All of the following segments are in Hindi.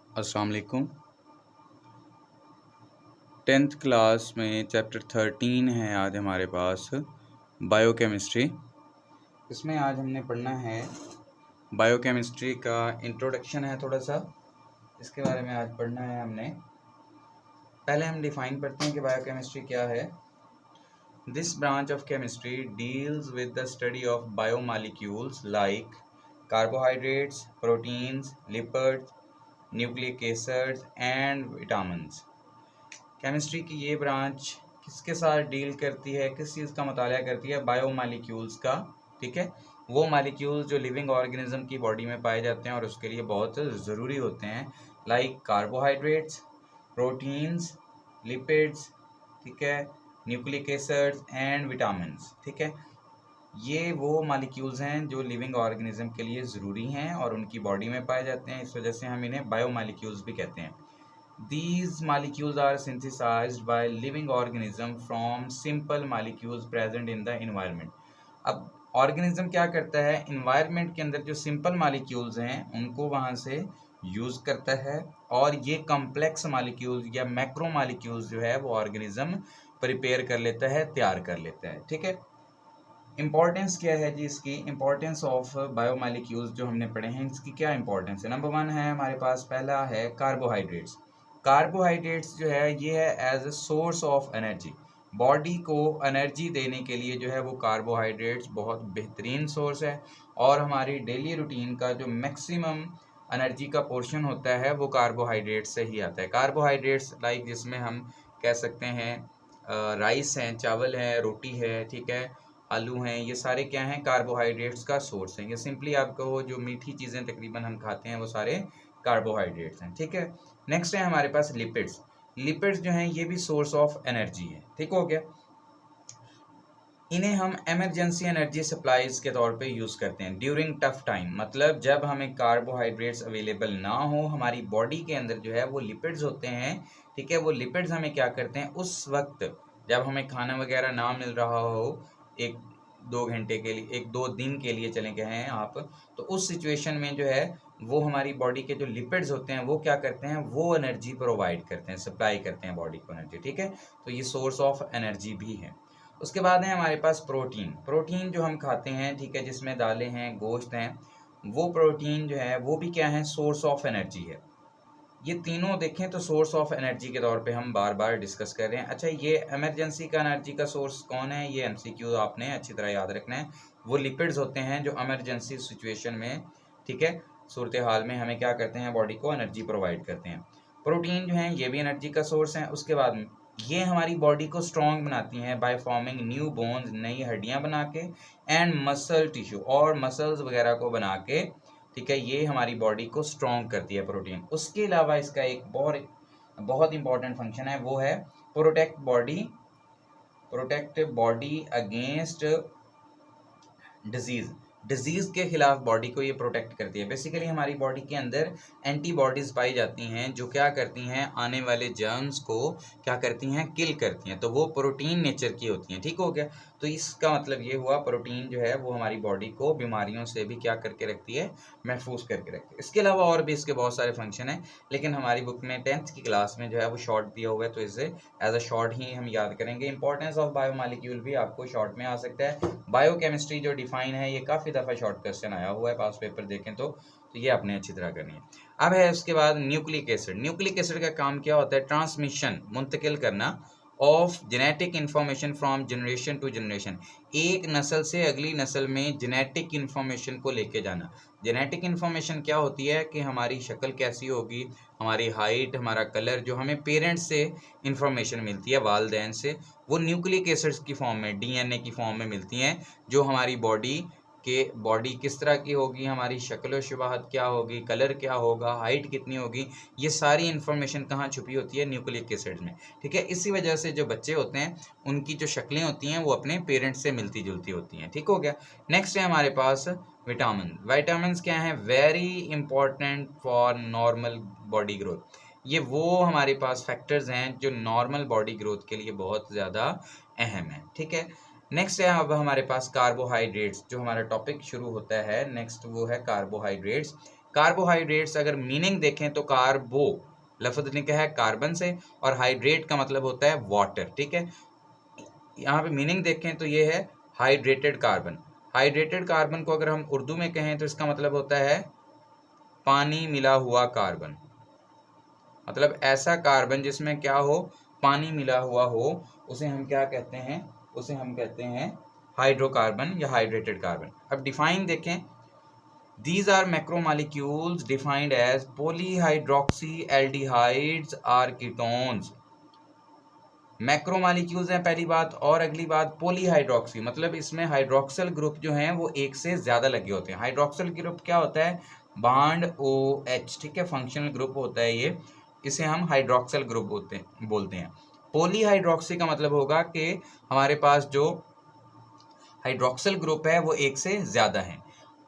अस्सलाम वालेकुम। 10th क्लास में चैप्टर 13 है आज हमारे पास बायोकेमिस्ट्री। इसमें आज हमने पढ़ना है बायोकेमिस्ट्री का इंट्रोडक्शन है थोड़ा सा, इसके बारे में आज पढ़ना है हमने। पहले हम डिफाइन करते हैं कि बायोकेमिस्ट्री क्या है। This branch of chemistry deals with the study of biomolecules like carbohydrates, proteins, lipids, nucleic acids and vitamins. Chemistry की ये ब्रांच किसके साथ डील करती है, किस चीज़ का मुताला करती है? बायोमॉलिक्यूल्स का। ठीक है, वो मॉलिक्यूल्स जो लिविंग ऑर्गेनिज्म की बॉडी में पाए जाते हैं और उसके लिए बहुत ज़रूरी होते हैं, लाइक कार्बोहाइड्रेट्स, प्रोटीन्स, लिपिड्स, ठीक है, न्यूक्लिक एसिड्स एंड विटामिन्स। ठीक है, ये वो मॉलिक्यूल्स हैं जो लिविंग ऑर्गेनिज्म के लिए ज़रूरी हैं और उनकी बॉडी में पाए जाते हैं, इस वजह से हम इन्हें बायोमॉलिक्यूल्स भी कहते हैं। These molecules are synthesized by living organism from simple molecules present in the environment. अब ऑर्गेनिज्म क्या करता है? इन्वायरमेंट के अंदर जो सिंपल मॉलिक्यूल्स हैं उनको वहाँ से यूज़ करता है और ये कॉम्प्लेक्स मॉलिक्यूल्स या मैक्रो मॉलिक्यूल्स जो है वो ऑर्गेनिज्म प्रिपेयर कर लेता है, तैयार कर लेता है। ठीक है, इंपॉर्टेंस क्या है जी इसकी? इंपॉर्टेंस ऑफ बायोमॉलिक्यूल्स जो हमने पढ़े हैं इसकी क्या इंपॉर्टेंस है? नंबर 1 है हमारे पास, पहला है कार्बोहाइड्रेट्स। कार्बोहाइड्रेट्स जो है ये है as a source of energy. Body को एनर्जी देने के लिए जो है वो कार्बोहाइड्रेट्स बहुत बेहतरीन सोर्स है और हमारी डेली रूटीन का जो मैक्सिमम एनर्जी का पोर्शन होता है वो कार्बोहाइड्रेट्स से ही आता है। कार्बोहाइड्रेट्स लाइक जिसमें हम कह सकते हैं राइस हैं, चावल है, रोटी है, ठीक है, आलू हैं, ये सारे क्या हैं? कार्बोहाइड्रेट्स का सोर्स हैं। ये सिंपली आपको जो मीठी चीज़ें तकरीबन हम खाते हैं वो सारे कार्बोहाइड्रेट्स हैं। ठीक है, नेक्स्ट है हमारे पास लिपिड्स। लिपिड्स जो हैं ये भी सोर्स ऑफ एनर्जी है। ठीक हो गया, इन्हें हम एमरजेंसी एनर्जी सप्लाईज के तौर पे यूज़ करते हैं ड्यूरिंग टफ टाइम। मतलब जब हमें कार्बोहाइड्रेट्स अवेलेबल ना हो, हमारी बॉडी के अंदर जो है वो लिपिड्स होते हैं। ठीक है, वो लिपिड्स हमें क्या करते हैं उस वक्त जब हमें खाना वगैरह ना मिल रहा हो, 1-2 घंटे के लिए, 1-2 दिन के लिए चले गए हैं आप, तो उस सिचुएशन में जो है वो हमारी बॉडी के जो लिपिड्स होते हैं वो क्या करते हैं? वो एनर्जी प्रोवाइड करते हैं, सप्लाई करते हैं बॉडी को एनर्जी। ठीक है, तो ये सोर्स ऑफ एनर्जी भी है। उसके बाद है हमारे पास प्रोटीन। प्रोटीन जो हम खाते हैं, ठीक है, जिसमें दालें हैं, गोश्त हैं, वो प्रोटीन जो है वो भी क्या है? सोर्स ऑफ एनर्जी है। ये तीनों देखें तो सोर्स ऑफ एनर्जी के तौर पे हम बार बार डिस्कस कर रहे हैं। अच्छा, ये इमरजेंसी का एनर्जी का सोर्स कौन है? ये एमसीक्यू आपने अच्छी तरह याद रखना है। वो लिपिड्स होते हैं जो इमरजेंसी सिचुएशन में, ठीक है, सूरत हाल में हमें क्या करते हैं? बॉडी को एनर्जी प्रोवाइड करते हैं। प्रोटीन जो हैं ये भी एनर्जी का सोर्स हैं। उसके बाद ये हमारी बॉडी को स्ट्रॉन्ग बनाती हैं बाय फॉर्मिंग न्यू बोन्स, नई हड्डियां बना के, एंड मसल टिश्यू, और मसल्स वगैरह को बना के, ठीक है, ये हमारी बॉडी को स्ट्रॉन्ग करती है प्रोटीन। उसके अलावा इसका एक बहुत बहुत इंपॉर्टेंट फंक्शन है, वो है protect body against disease. Disease के खिलाफ बॉडी को ये प्रोटेक्ट करती है। बेसिकली हमारी बॉडी के अंदर एंटीबॉडीज़ पाई जाती हैं जो क्या करती हैं? आने वाले जर्म्स को क्या करती हैं? किल करती हैं। तो वो प्रोटीन नेचर की होती हैं। ठीक हो गया, तो इसका मतलब ये हुआ प्रोटीन जो है वो हमारी बॉडी को बीमारियों से भी क्या करके रखती है? महफूज करके रखती है। इसके अलावा और भी इसके बहुत सारे फंक्शन हैं, लेकिन हमारी बुक में 10th की क्लास में जो है वो शॉर्ट दिया हुआ है, तो इसे एज अ शॉर्ट ही हम याद करेंगे। इंपॉर्टेंस ऑफ बायोमॉलिक्यूल भी आपको शॉर्ट में आ सकता है। बायोकेमिस्ट्री जो डिफाइन है ये काफ़ी दफ़ा शॉर्ट क्वेश्चन आया हुआ है, पास पेपर देखें तो ये आपने अच्छी तरह करनी है। अब है उसके बाद न्यूक्लिक एसिड। न्यूक्लिक एसिड का काम क्या होता है? ट्रांसमिशन, मुंतकिल करना of genetic information from generation to generation. एक नस्ल से अगली नस्ल में जेनेटिक इन्फॉर्मेशन को लेके जाना। जेनेटिक इन्फॉर्मेशन क्या होती है कि हमारी शक्ल कैसी होगी, हमारी हाइट, हमारा कलर, जो हमें पेरेंट्स से इन्फॉर्मेशन मिलती है, वालदैन से, वो न्यूक्लिक एसिड्स की फॉर्म में, डीएनए की फॉर्म में मिलती हैं, जो हमारी बॉडी किस तरह की होगी, हमारी शक्ल व शुबाहत क्या होगी, कलर क्या होगा, हाइट कितनी होगी, ये सारी इन्फॉर्मेशन कहाँ छुपी होती है? न्यूक्लिक एसिड में। ठीक है, इसी वजह से जो बच्चे होते हैं उनकी जो शक्लें होती हैं वो अपने पेरेंट्स से मिलती जुलती होती हैं। ठीक हो गया, नेक्स्ट है हमारे पास विटामिन। विटामिन क्या हैं? Very important for normal body growth. ये वो हमारे पास फैक्टर्स हैं जो नॉर्मल बॉडी ग्रोथ के लिए बहुत ज़्यादा अहम है। ठीक है, नेक्स्ट है अब हमारे पास कार्बोहाइड्रेट्स। जो हमारा टॉपिक शुरू होता है नेक्स्ट वो है कार्बोहाइड्रेट्स। कार्बोहाइड्रेट्स अगर मीनिंग देखें तो कार्बो लफ्ज लिखा है कार्बन से और हाइड्रेट का मतलब होता है वाटर, ठीक है। यहाँ पे मीनिंग देखें तो ये है हाइड्रेटेड कार्बन। हाइड्रेटेड कार्बन को अगर हम उर्दू में कहें तो इसका मतलब होता है पानी मिला हुआ कार्बन, मतलब ऐसा कार्बन जिसमें क्या हो, पानी मिला हुआ हो, उसे हम क्या कहते हैं, उसे हम कहते हैं हाइड्रोकार्बन या हाइड्रेटेड कार्बन। अब डिफाइन देखें, these are macromolecules defined as polyhydroxyaldehydes are ketones। Macromolecules हैं पहली बात, और अगली बात पॉलीहाइड्रोक्सी, मतलब इसमें हाइड्रोक्सल ग्रुप जो हैं वो एक से ज्यादा लगे होते हैं। हाइड्रोक्सल ग्रुप क्या होता है, बॉन्ड OH, ठीक है, फंक्शनल ग्रुप होता है ये, इसे हम हाइड्रोक्सल ग्रुप बोलते हैं। पॉलीहाइड्रोक्सी का मतलब होगा कि हमारे पास जो हाइड्रोक्सल ग्रुप है वो एक से ज्यादा है।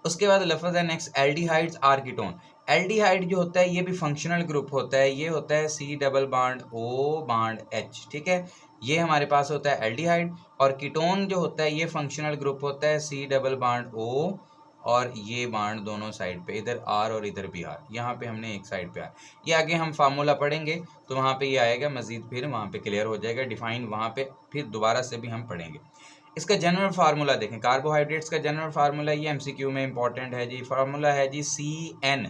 उसके बाद लफ्ज है next aldehydes or ketone. Aldehyde जो होता है ये भी फंक्शनल ग्रुप होता है, ये होता है C double bond O bond H, ठीक है, ये हमारे पास होता है एल्डिहाइड। और कीटोन जो होता है ये फंक्शनल ग्रुप होता है C डबल बॉन्ड O, और ये बॉन्ड दोनों साइड पे, इधर R और इधर भी R, यहाँ पे हमने एक साइड पे R। ये आगे हम फार्मूला पढ़ेंगे तो वहाँ पे ये आएगा मजीद, फिर वहाँ पे क्लियर हो जाएगा, डिफाइन वहाँ पे फिर दोबारा से भी हम पढ़ेंगे। इसका जनरल फार्मूला देखें, कार्बोहाइड्रेट्स का जनरल फार्मूला ये MCQ में इंपॉर्टेंट है जी। फार्मूला है जी CN।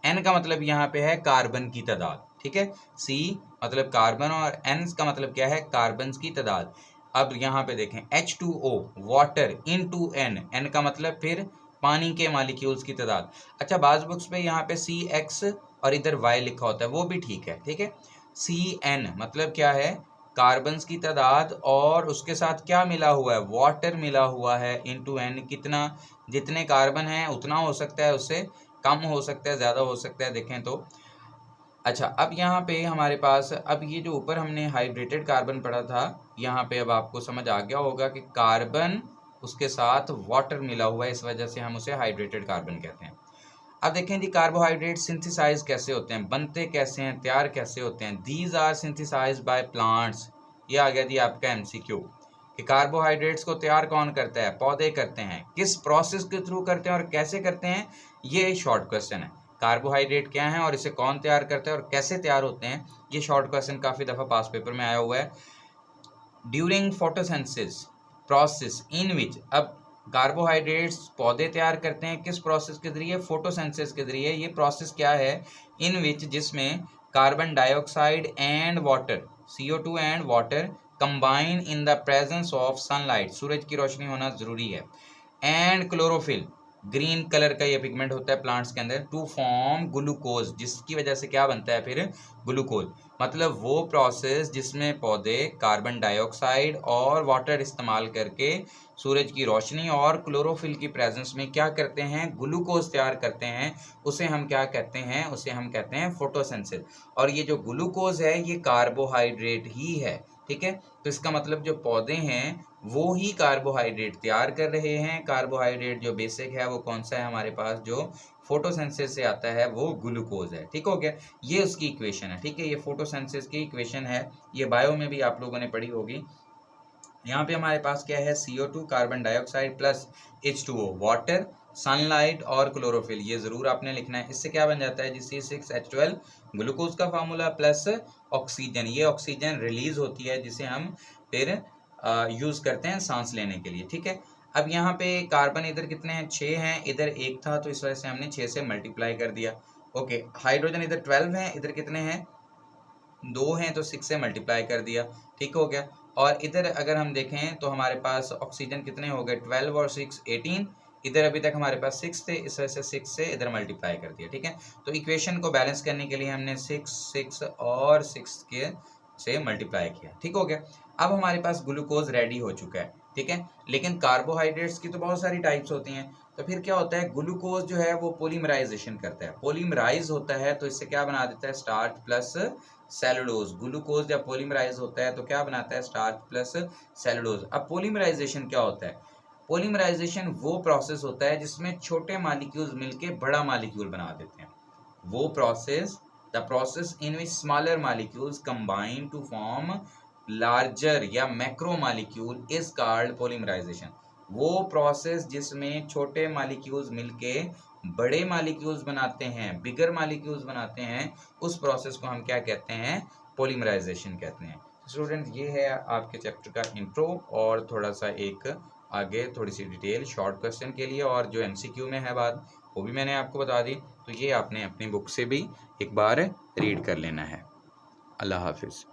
N का मतलब यहाँ पे है कार्बन की तादाद, ठीक है, C मतलब कार्बन और N का मतलब क्या है, कार्बन की तादाद। अब यहाँ पे देखें H2O water into N, N का मतलब फिर पानी के मॉलिक्यूल्स की तादाद। अच्छा, बाज बुक्स पे यहाँ पे CX और इधर Y लिखा होता है, वो भी ठीक है, ठीक है। CN मतलब क्या है, कार्बन्स की तादाद और उसके साथ क्या मिला हुआ है, वाटर मिला हुआ है, इनटू N, कितना, जितने कार्बन है उतना हो सकता है, उससे कम हो सकता है, ज़्यादा हो सकता है, देखें तो। अच्छा, अब यहाँ पे हमारे पास, अब ये जो ऊपर हमने हाइड्रेटेड कार्बन पढ़ा था, यहाँ पे अब आपको समझ आ गया होगा कि कार्बन उसके साथ वाटर मिला हुआ है, इस वजह से हम उसे हाइड्रेटेड कार्बन कहते हैं। अब देखें जी, कार्बोहाइड्रेट सिंथेसाइज कैसे होते हैं, बनते कैसे हैं, तैयार कैसे होते हैं। These are synthesised by plants. ये आ गया जी आपका MCQ कि कार्बोहाइड्रेट्स को तैयार कौन करता है, पौधे करते हैं। किस प्रोसेस के थ्रू करते हैं और कैसे करते हैं, ये शॉर्ट क्वेश्चन है। कार्बोहाइड्रेट क्या है और इसे कौन तैयार करता है और कैसे तैयार होते हैं, ये शॉर्ट क्वेश्चन काफ़ी दफ़ा पास पेपर में आया हुआ है। ड्यूरिंग फोटोसिंथेसिस प्रोसेस इन विच, अब कार्बोहाइड्रेट्स पौधे तैयार करते हैं किस प्रोसेस के जरिए, फोटोसिंथेसिस के जरिए। ये प्रोसेस क्या है, इन विच, जिसमें carbon dioxide and water, CO2 and water combine in the presence of sunlight, सूरज की रोशनी होना जरूरी है, एंड क्लोरोफिल, ग्रीन कलर का ये पिगमेंट होता है प्लांट्स के अंदर, टू फॉर्म ग्लूकोज, जिसकी वजह से क्या बनता है फिर, ग्लूकोज। मतलब वो प्रोसेस जिसमें पौधे कार्बन डाइऑक्साइड और वाटर इस्तेमाल करके सूरज की रोशनी और क्लोरोफिल की प्रेजेंस में क्या करते हैं, ग्लूकोज तैयार करते हैं, उसे हम क्या कहते हैं, उसे हम कहते हैं फोटोसिंथेसिस। और ये जो ग्लूकोज है ये कार्बोहाइड्रेट ही है, ठीक है। तो इसका मतलब जो पौधे हैं वो ही कार्बोहाइड्रेट तैयार कर रहे हैं। कार्बोहाइड्रेट जो बेसिक है वो कौन सा है हमारे पास, जो फोटोसिंथेसिस से आता है, वो ग्लूकोज है, ठीक हो गया। ये उसकी इक्वेशन है, ठीक है, ये फोटोसिंथेसिस की इक्वेशन है, ये बायो में भी आप लोगों ने पढ़ी होगी। यहाँ पे हमारे पास क्या है, CO2 carbon dioxide plus H2O water, sunlight और क्लोरोफिल, ये जरूर आपने लिखना है। इससे क्या बन जाता है जी, C6H12 ग्लूकोज का फार्मूला प्लस ऑक्सीजन, ये ऑक्सीजन रिलीज होती है जिसे हम फिर यूज करते हैं सांस लेने के लिए, ठीक है। अब यहाँ पे कार्बन इधर कितने हैं, 6 हैं, इधर 1 था तो इस वजह से हमने 6 से मल्टीप्लाई कर दिया, ओके। हाइड्रोजन इधर 12 हैं, इधर कितने हैं, 2 हैं, तो 6 से मल्टीप्लाई कर दिया, ठीक हो गया। और इधर अगर हम देखें तो हमारे पास ऑक्सीजन कितने हो गए, 12 और 6 18, इधर अभी तक हमारे पास 6 थे, इस वजह से 6 से इधर मल्टीप्लाई कर दिया, ठीक है। तो इक्वेशन को बैलेंस करने के लिए हमने 6 और 6 के से मल्टीप्लाई किया, ठीक हो गया। अब हमारे पास ग्लूकोज रेडी हो चुका है, ठीक है। लेकिन कार्बोहाइड्रेट्स की तो बहुत सारी टाइप्स होती हैं, तो फिर क्या होता है, ग्लूकोज जो है वो पोलीमराइजेशन करता है, पोलीमराइज होता है तो इससे क्या बना देता है, स्टार्च प्लस सेलुलोज। ग्लूकोज जब पोलीमराइज होता है तो क्या बनाता है, स्टार्च प्लस सेलुलोज। अब पोलीमराइजेशन क्या होता है, पोलीमराइजेशन वो प्रोसेस होता है जिसमें छोटे मॉलिक्यूल्स मिलके बड़ा मॉलिक्यूल बना देते हैं। वो process, the process in which smaller molecules combine to form larger या macro molecule is called polymerization. वो प्रोसेस जिसमें छोटे मालिक्यूल्स मिलके बड़े मालिक्यूल्स बनाते हैं, बिगर मालिक्यूल्स बनाते हैं, उस प्रोसेस को हम क्या कहते हैं? पॉलीमराइजेशन कहते हैं। स्टूडेंट, ये है आपके चैप्टर का इंट्रो और थोड़ा सा एक आगे थोड़ी सी डिटेल शॉर्ट क्वेश्चन के लिए, और जो एमसीक्यू में है बात वो भी मैंने आपको बता दी। तो ये आपने अपनी बुक से भी एक बार रीड कर लेना है। अल्लाह हाफिज़।